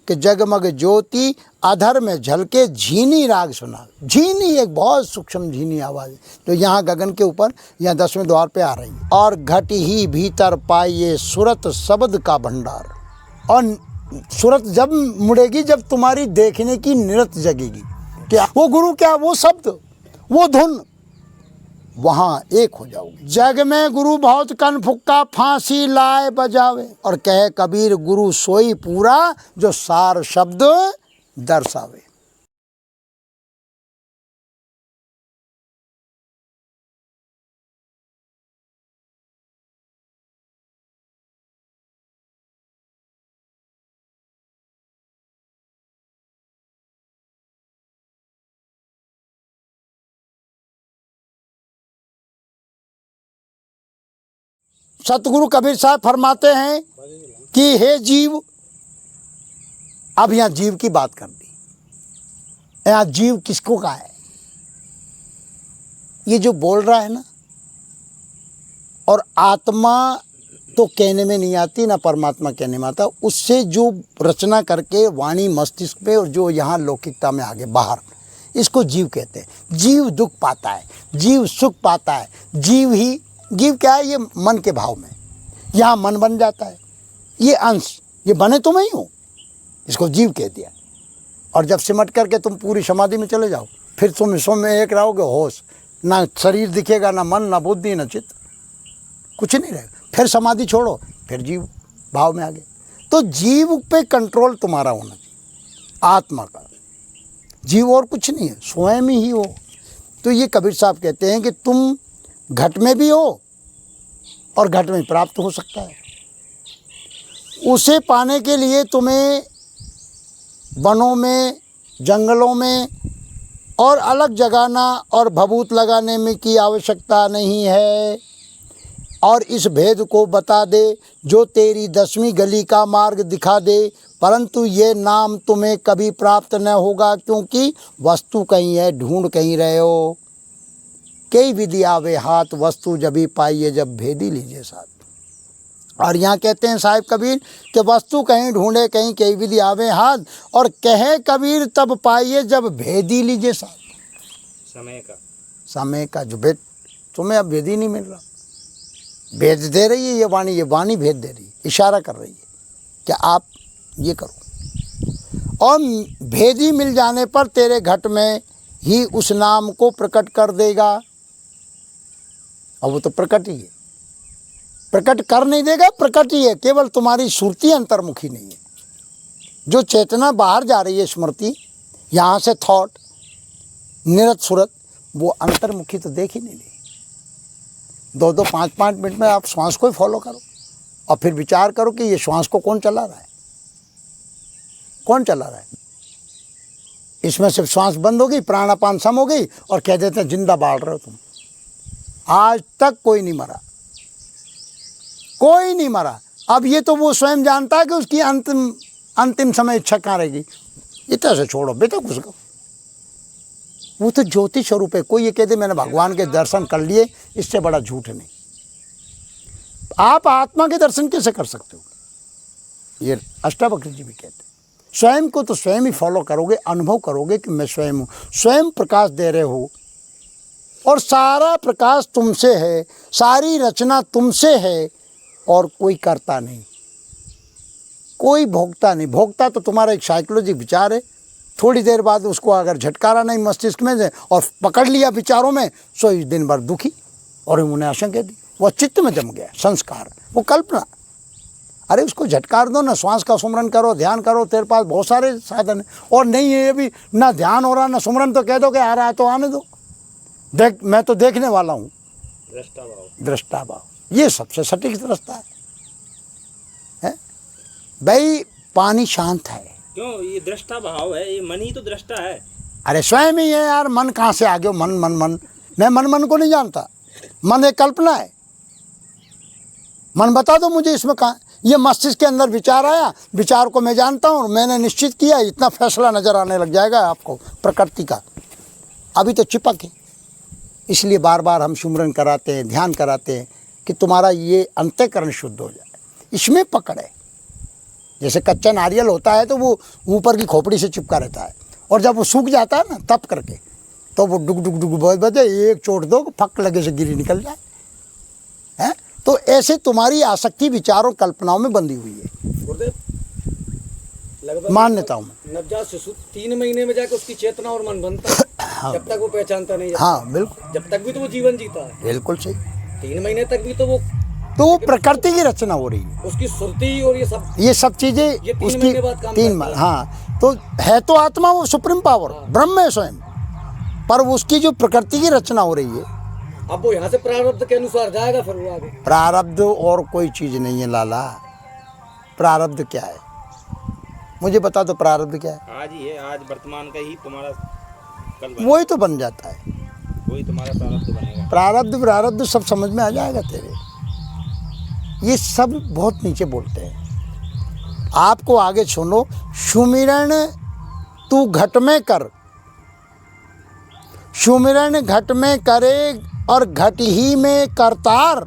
कि जगमग ज्योति अधर में झलके झीनी राग सुना। झीनी एक बहुत सूक्ष्म झीनी आवाज़ है जो यहाँ गगन के ऊपर यहाँ 10वें द्वार पे आ रही है। और घट ही भीतर पाइए सुरत शब्द का भंडार। और सूरत जब मुड़ेगी जब तुम्हारी देखने की निरत जगेगी। क्या वो गुरु, क्या वो शब्द, वो धुन, वहाँ एक हो जाओगे। जग में गुरु बहुत कन फुक्का फांसी लाए बजावे। और कहे कबीर गुरु सोई पूरा जो सार शब्द दर्शावे। सतगुरु कबीर साहब फरमाते हैं कि हे जीव, अब यहाँ जीव की बात कर दी। यहाँ जीव किसको कहा है? ये जो बोल रहा है ना, और आत्मा तो कहने में नहीं आती ना परमात्मा कहने में आता, उससे जो रचना करके वाणी मस्तिष्क पे और जो यहाँ लौकिकता में आगे बाहर, इसको जीव कहते हैं। जीव दुख पाता है, जीव सुख पाता है, जीव क्या है? ये मन के भाव में, यहाँ मन बन जाता है, ये अंश, ये बने तो मैं ही हूँ, इसको जीव कह दिया। और जब सिमट करके तुम पूरी समाधि में चले जाओ, फिर तुम विश्व में एक रहोगे, होश, ना शरीर दिखेगा, ना मन, ना बुद्धि, ना चित्त, कुछ नहीं रहेगा। फिर समाधि छोड़ो, फिर जीव भाव में आ गए। तो जीव पे कंट्रोल तुम्हारा होना चाहिए, आत्मा का। जीव और कुछ नहीं है, स्वयं ही हो। तो ये कबीर साहब कहते हैं कि तुम घट में भी हो और घट में प्राप्त हो सकता है। उसे पाने के लिए तुम्हें वनों में, जंगलों में और अलग जगाना और भभूत लगाने में की आवश्यकता नहीं है। और इस भेद को बता दे जो तेरी 10वीं गली का मार्ग दिखा दे। परंतु ये नाम तुम्हें कभी प्राप्त न होगा, क्योंकि वस्तु कहीं है, ढूंढ कहीं रहे हो। कई विधि आवे हाथ, वस्तु जभी पाइए जब भेदी लीजिए साथ। और यहाँ कहते हैं साहिब कबीर कि वस्तु कहीं ढूंढे कहीं, कई विधि आवे हाथ, और कहे कबीर तब पाइए जब भेदी लीजिए साथ। समय का जो भेद तुम्हें अब भेद ही नहीं मिल रहा। भेद दे रही है ये वाणी भेद दे रही है, इशारा कर रही है कि आप ये करो। और भेदी मिल जाने पर तेरे घट में ही उस नाम को प्रकट कर देगा। और वो तो प्रकट ही है, प्रकट कर नहीं देगा, प्रकट ही है। केवल तुम्हारी सुरती अंतर्मुखी नहीं है। जो चेतना बाहर जा रही है, स्मृति, यहाँ से थॉट, निरत सुरत, वो अंतर्मुखी तो देख ही नहीं रही। 2-2, 5-5 मिनट में आप श्वास को ही फॉलो करो और फिर विचार करो कि ये श्वास को कौन चला रहा है, कौन चला रहा है। इसमें सिर्फ श्वास बंद हो गई, प्राणापान सम हो गई, और कह देते हैं जिंदा बाढ़ रहे हो तुम। आज तक कोई नहीं मरा, कोई नहीं मरा। अब ये तो वो स्वयं जानता है कि उसकी अंतिम समय इच्छा कहाँ रहेगी। इतना से छोड़ो बेटा, कुछ को वो तो ज्योति स्वरूप है। कोई ये कह दे मैंने भगवान के दर्शन कर लिए, इससे बड़ा झूठ नहीं। आप आत्मा के दर्शन कैसे कर सकते हो? ये अष्टावक्र जी भी कहते हैं। स्वयं को तो स्वयं ही फॉलो करोगे, अनुभव करोगे कि मैं स्वयं हूँ। स्वयं प्रकाश दे रहे हो और सारा प्रकाश तुमसे है, सारी रचना तुमसे है, और कोई करता नहीं, कोई भोगता नहीं। भोगता तो तुम्हारा एक साइकोलॉजिक विचार है। थोड़ी देर बाद उसको अगर झटकारा नहीं मस्तिष्क में से और पकड़ लिया विचारों में, सो इस दिन भर दुखी, और उन्हें आशंका दी, वो चित्त में जम गया संस्कार, वो कल्पना। अरे उसको झटकार दो ना, श्वास का सुमरन करो, ध्यान करो, तेरे पास बहुत सारे साधन है। और नहीं है ये भी ना ध्यान हो रहा ना सुमरन, तो कह दो कि आ रहा है तो आने दो, देख मैं तो देखने वाला हूँ। दृष्टा भाव ये सबसे सटीक रास्ता है। भाई पानी शांत है, क्यों? ये दृष्टा भाव है, ये मन ही तो दृष्टा है। अरे स्वयं ही है यार। मन कहाँ से आ गया? मन मैं मन को नहीं जानता। मन एक कल्पना है। मन बता दो मुझे इसमें कहाँ। ये मस्तिष्क के अंदर विचार आया, विचार को मैं जानता हूँ, मैंने निश्चित किया, इतना फैसला नजर आने लग जाएगा आपको प्रकृति का। अभी तो चिपक है। इसलिए बार बार हम सुमरन कराते हैं, ध्यान कराते हैं कि तुम्हारा ये अंतःकरण शुद्ध हो जाए। इसमें पकड़ है। जैसे कच्चा नारियल होता है तो वो ऊपर की खोपड़ी से चिपका रहता है, और जब वो सूख जाता है ना तप करके, तो वो डुग डुग डुग बहुत बजे एक चोट दो फक लगे से गिरी निकल जाए, हैं। तो ऐसे तुम्हारी आसक्ति विचारों कल्पनाओं में बंधी हुई है, गुरुदेव, लगभग मान्यताओं में। नवजात शिशु 3 महीने में जाकर उसकी चेतना और मन बनता है, जब तक वो पहचानता नहीं, हाँ बिल्कुल, जब तक भी तो वो जीवन जीता है, बिल्कुल सही। 3 महीने तक भी तो वो प्रकृति की रचना हो रही है, उसकी सुरती और ये सब चीजें ये 3 उसकी महीने बाद काम करती है। हाँ, तो है तो आत्मा वो सुप्रीम पावर, ब्रह्म है स्वयं, पर उसकी जो प्रकृति की रचना हो रही है, अब वो यहाँ से प्रारब्ध के अनुसार जाएगा, फिर वो आगे। प्रारब्ध और कोई चीज नहीं है लाला। प्रारब्ध क्या है मुझे बता दो, प्रारब्ध क्या है? आज ही है, आज वर्तमान का ही तुम्हारा कल वही तो बन जाता है, वही तुम्हारा प्रारब्ध बनेगा। प्रारब्ध सब समझ में आ जाएगा तेरे। ये सब बहुत नीचे बोलते हैं, आपको आगे सुनो। सुमिरन तू घट में कर, सुमिरन घट में करे और घट ही में करतार,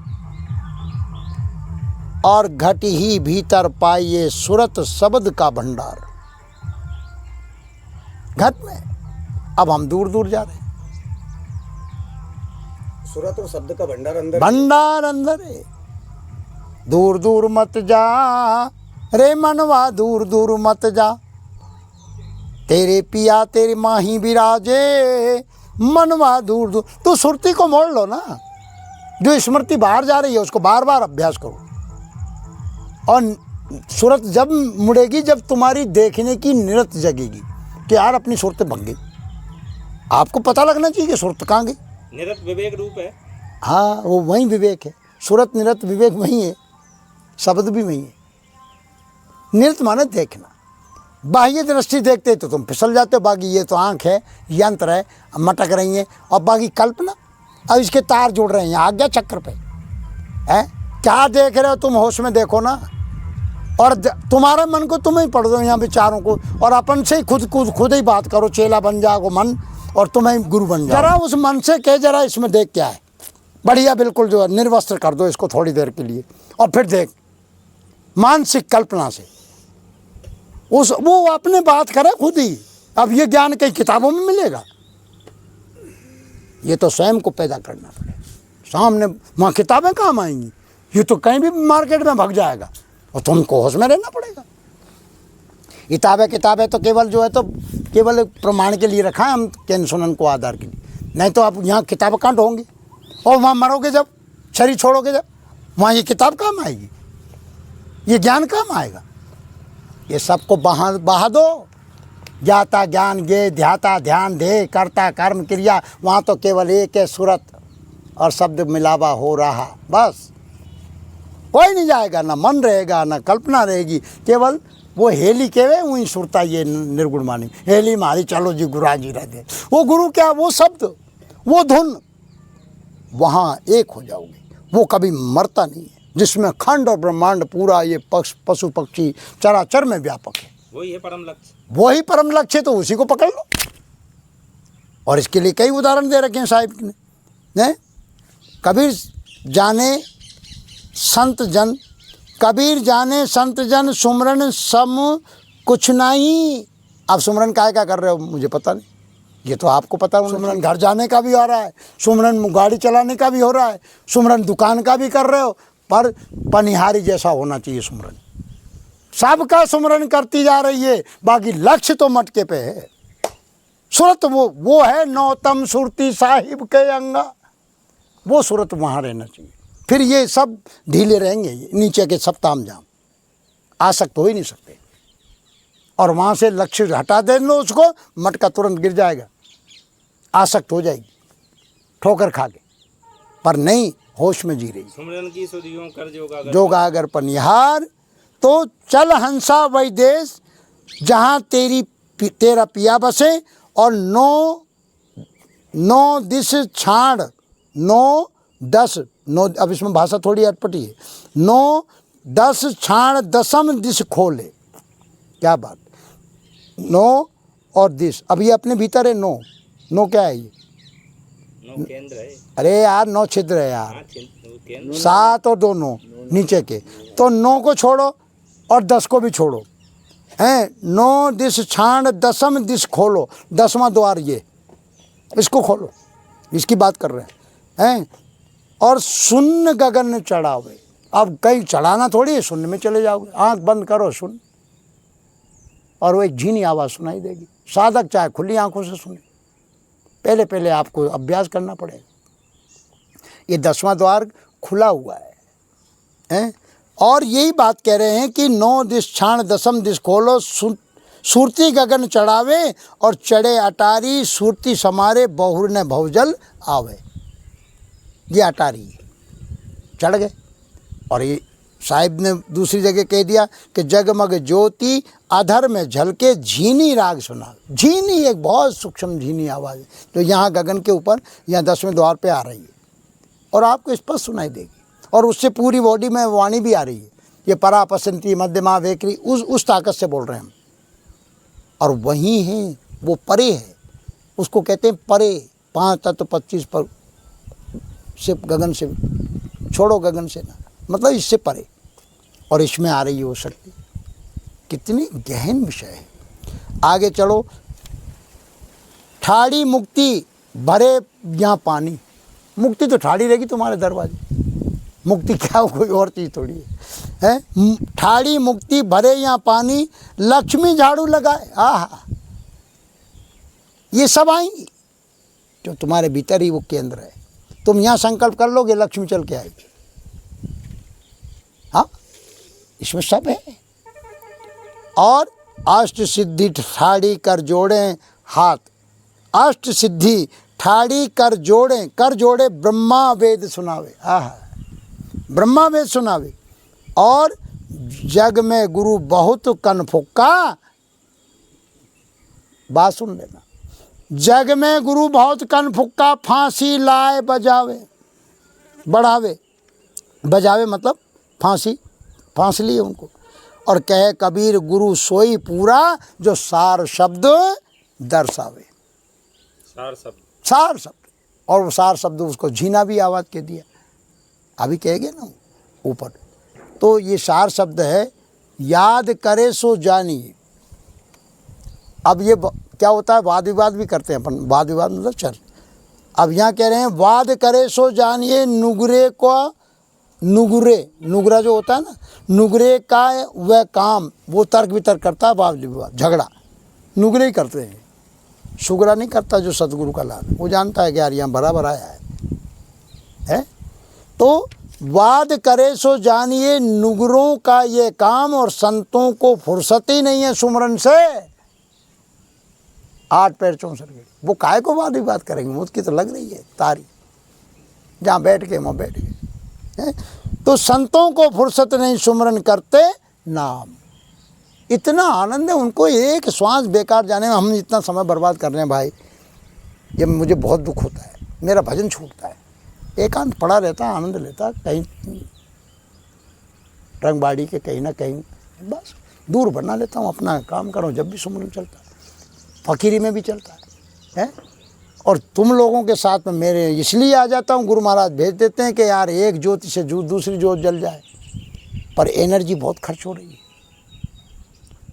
और घट ही भीतर पाइए सुरत शब्द का भंडार। घट में, अब हम दूर दूर जा रहे हैं, सुरत और शब्द का भंडार अंदर, भंडार अंदर है। दूर दूर मत जा रे मनवा, दूर दूर मत जा, तेरे पिया तेरी माही विराजे, मनवा दूर दूर। तो सुरती को मोड़ लो ना, जो स्मृति बाहर जा रही है उसको बार बार अभ्यास करो, और सूरत जब मुड़ेगी जब तुम्हारी देखने की निरत जगेगी कि यार अपनी सूरतें भंग गई। आपको पता लगना चाहिए कि सूरत कहाँ गई। निरत विवेक रूप है। हाँ, वो वही विवेक है, सूरत निरत विवेक वही है, शब्द भी वही है। निरत माने देखना, बाह्य दृष्टि देखते तो तुम फिसल जाते हो, बाकी ये तो आँख है, यंत्र है, मटक रही है, और बाकी कल्पना, अब इसके तार जुड़ रहे हैं आज्ञा चक्र पे है। क्या देख रहे हो तुम, होश में देखो ना, और तुम्हारे मन को तुम ही पढ़ दो यहाँ विचारों को, और अपन से ही खुद ही बात करो, चेला बन जाओ मन, और तुम्हें गुरु बन जाओ। जरा उस मन से कह, जरा इसमें देख क्या है, बढ़िया बिल्कुल जो है निर्वस्त्र कर दो इसको थोड़ी देर के लिए, और फिर देख मानसिक कल्पना से वो अपने बात करे खुद ही। अब ये ज्ञान कई किताबों में मिलेगा, ये तो स्वयं को पैदा करना पड़ेगा। सामने वहाँ किताबें काम आएंगी, ये तो कहीं भी मार्केट में भाग जाएगा, और तुमको होश में रहना पड़ेगा। किताबें तो केवल जो है तो केवल प्रमाण के लिए रखा है हम, कैन सुनन को आधार के लिए, नहीं तो आप यहाँ किताब कांड होंगी, और वहाँ मरोगे जब, शरीर छोड़ोगे जब, वहाँ ये किताब काम आएगी, ये ज्ञान काम आएगा। ये सबको बहा दो, ज्ञाता ज्ञान गे, ध्याता ध्यान दे, करता कर्म क्रिया, वहाँ तो केवल एक है सूरत और शब्द मिलावा हो रहा, बस कोई नहीं जाएगा, ना मन रहेगा ना कल्पना रहेगी, केवल वो हेली केवे वही सुरता ये निर्गुण मानी हेली मारी, चलो जी गुरा जी रह दे। वो गुरु क्या, वो शब्द, वो धुन, वहाँ एक हो जाओगे। वो कभी मरता नहीं है, जिसमें खंड और ब्रह्मांड पूरा ये पशु पक्षी चराचर में व्यापक है। वही है परम लक्ष्य, वही परम लक्ष्य है, तो उसी को पकड़ लो। और इसके लिए कई उदाहरण दे रखे हैं साहिब ने। कबीर जाने संत जन, कबीर जाने संत जन, सुमरन सम कुछ नहीं। आप सुमरन काय का कर रहे हो मुझे पता नहीं, ये तो आपको पता है। सुमरन घर जाने का भी हो रहा है, सुमरन गाड़ी चलाने का भी हो रहा है, सुमरन दुकान का भी कर रहे हो, पर पनिहारी जैसा होना चाहिए सुमरन। सबका सुमरन करती जा रही है, बाकी लक्ष्य तो मटके पे है। सूरत वो है नौतम सुरती साहिब के अंगा, वो सूरत वहाँ रहना चाहिए। फिर ये सब ढीले रहेंगे, नीचे के सब ताम जाम आसक्त हो ही नहीं सकते। और वहाँ से लक्ष्य हटा दे लो उसको, मटका तुरंत गिर जाएगा, आसक्त हो जाएगी ठोकर खा के, पर नहीं होश में जी रही। सुमरन की सुधियों कर जोगा अगर पनिहार, तो चल हंसा वही देश जहाँ तेरा पिया बसे, और नौ दिस छाड़, नौ, अब इसमें भाषा थोड़ी अटपटी है, 9 10 छाड़ दसम दिश खोले। क्या बात, 9 और दिश, अब ये अपने भीतर है। 9 क्या है ये? 9 केंद्र है। अरे यार 9 छिद्र है यार, केंद्र 7 और 2 9 नीचे के, तो 9 को छोड़ो और 10 को भी छोड़ो, हैं 9 दिश छाण 10म दिश खोलो, 10वां द्वार ये, इसको खोलो, इसकी बात कर रहे हैं। और शून्य गगन चढ़ावे, अब कहीं चढ़ाना थोड़ी है, शून्य में चले जाओगे, आंख बंद करो सुन, और वो एक झीनी आवाज़ सुनाई देगी। साधक चाहे खुली आंखों से सुने, पहले पहले आपको अभ्यास करना पड़ेगा। ये 10वां द्वार खुला हुआ है, और यही बात कह रहे हैं कि 9 दिश छाण 10म दिश खोलो, सुरती गगन चढ़ावे और चढ़े अटारी, सुरती समारे बहुर ने भवजल आवे। ये अटारी है, चढ़ गए। और ये साहिब ने दूसरी जगह कह दिया कि जगमग ज्योति अधर में झलके झीनी राग सुना। झीनी एक बहुत सूक्ष्म झीनी आवाज़ है जो यहाँ गगन के ऊपर, यहाँ 10वें द्वार पे आ रही है, और आपको स्पष्ट सुनाई देगी, और उससे पूरी बॉडी में वाणी भी आ रही है। ये परा पसंती मध्यमा वेकरी, उस ताकत से बोल रहे हैं हम। और वहीं है वो परे है, उसको कहते हैं परे, 5 तत्व 25 पर से, गगन से छोड़ो, गगन से ना, मतलब इससे परे, और इसमें आ रही है वो शक्ति। कितनी गहन विषय है। आगे चलो, ठाड़ी मुक्ति भरे यहाँ पानी, मुक्ति तो ठाड़ी रहेगी तुम्हारे दरवाजे, मुक्ति क्या, कोई और चीज़ थोड़ी है, ठाड़ी मुक्ति भरे यहाँ पानी, लक्ष्मी झाड़ू लगाए, आहा, ये सब आएंगी जो तुम्हारे भीतर ही वो केंद्र है। तुम यहाँ संकल्प कर लोगे, लक्ष्मी चल के आएगी। हाँ, इसमें सब है। और अष्ट सिद्धि ठाड़ी कर जोड़े हाथ, अष्ट सिद्धि ठाड़ी कर जोड़े ब्रह्मा वेद सुनावे, आहा, ब्रह्मा वेद सुनावे। और जग में गुरु बहुत कन फुक्का, बात सुन लेना, जग में गुरु बहुत कन फुक्का, फांसी लाए बजावे, बढ़ावे, बजावे मतलब फांस लिए उनको। और कहे कबीर गुरु सोई पूरा, जो सार शब्द दर्शावे, सार शब्द, सार शब्द। और वो सार शब्द उसको झीना भी आवाज़ के दिया, अभी कहेंगे ना ऊपर। तो ये सार शब्द है, याद करे सो जानिए। अब ये क्या होता है, वाद विवाद भी करते हैं अपन, वाद विवाद मतलब चल। अब यहाँ कह रहे हैं वाद करे सो जानिए, नुगरे को, नुगरा जो होता है ना, नुगरे का वह काम, वो तर्क वितर्क करता है, वाद विवाद झगड़ा नुगरे ही करते हैं। सुगरा नहीं करता जो सतगुरु का लाल, वो जानता है कि यार यहाँ बराबर आया है। तो वाद करे सो जानिए, नुगरों का ये काम, और संतों को फुर्सत ही नहीं है सुमरन से। 8 पैर 64 गए, वो काहे को वाद विवाद करेंगे, मुझकी तो लग रही है तारी, जहाँ बैठ गए वहाँ बैठ गए। तो संतों को फुर्सत नहीं सुमरन करते नाम। इतना आनंद है उनको, एक श्वास बेकार जाने में हम इतना समय बर्बाद कर रहे हैं भाई। ये मुझे बहुत दुख होता है, मेरा भजन छूटता है, एकांत पड़ा रहता, आनंद लेता, कहीं रंगबाड़ी के कहीं ना कहीं बस दूर बना लेता हूँ, अपना काम करो, जब भी सुमरन चलता है, फकीरी में भी चलता है। और तुम लोगों के साथ में मेरे इसलिए आ जाता हूँ, गुरु महाराज भेज देते हैं कि यार एक ज्योति से दूसरी ज्योत जल जाए, पर एनर्जी बहुत खर्च हो रही है।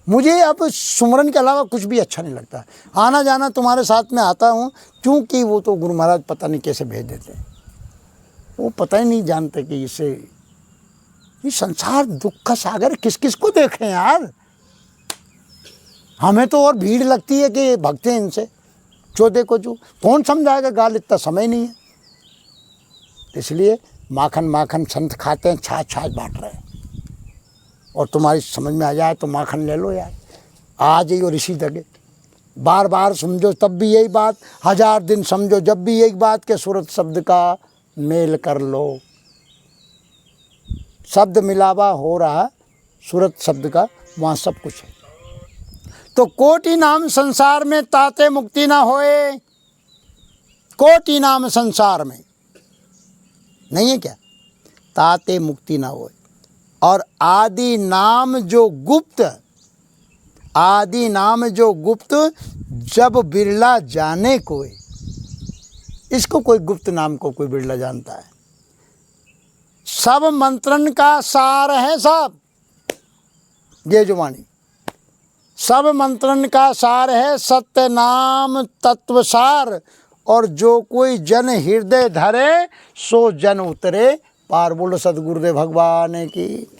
मुझे अब सुमरन के अलावा कुछ भी अच्छा नहीं लगता। आना जाना तुम्हारे साथ में आता हूँ, क्योंकि वो तो गुरु महाराज पता नहीं कैसे भेज देते हैं, वो पता ही नहीं जानते कि इसे, ये संसार दुख का सागर, किस किस को देखें यार। हमें तो और भीड़ लगती है कि भगते हैं इनसे, चौदह को जो कौन समझाएगा, गाल इतना समय नहीं है। इसलिए माखन संत खाते हैं, छाछ बांट रहे हैं। और तुम्हारी समझ में आ जाए तो माखन ले लो यार, आ जाइए ऋषि दगे, बार बार समझो तब भी यही बात, 1000 दिन समझो जब भी यही बात के सूरत शब्द का मेल कर लो। शब्द मिलावा हो रहा, सूरत शब्द का वहाँ सब कुछ है। तो कोटि नाम संसार में ताते मुक्ति ना होए, कोटि नाम संसार में नहीं है क्या, ताते मुक्ति ना होए। और आदि नाम जो गुप्त, आदि नाम जो गुप्त, जब बिरला जाने कोई, इसको कोई गुप्त नाम को कोई बिरला जानता है। सब मंत्रन का सार है सब, ये जो वाणी सब मंत्रण का सार है, सत्य नाम तत्व सार। और जो कोई जन हृदय धरे, सो जन उतरे पार। बोलो सदगुरुदेव भगवान की।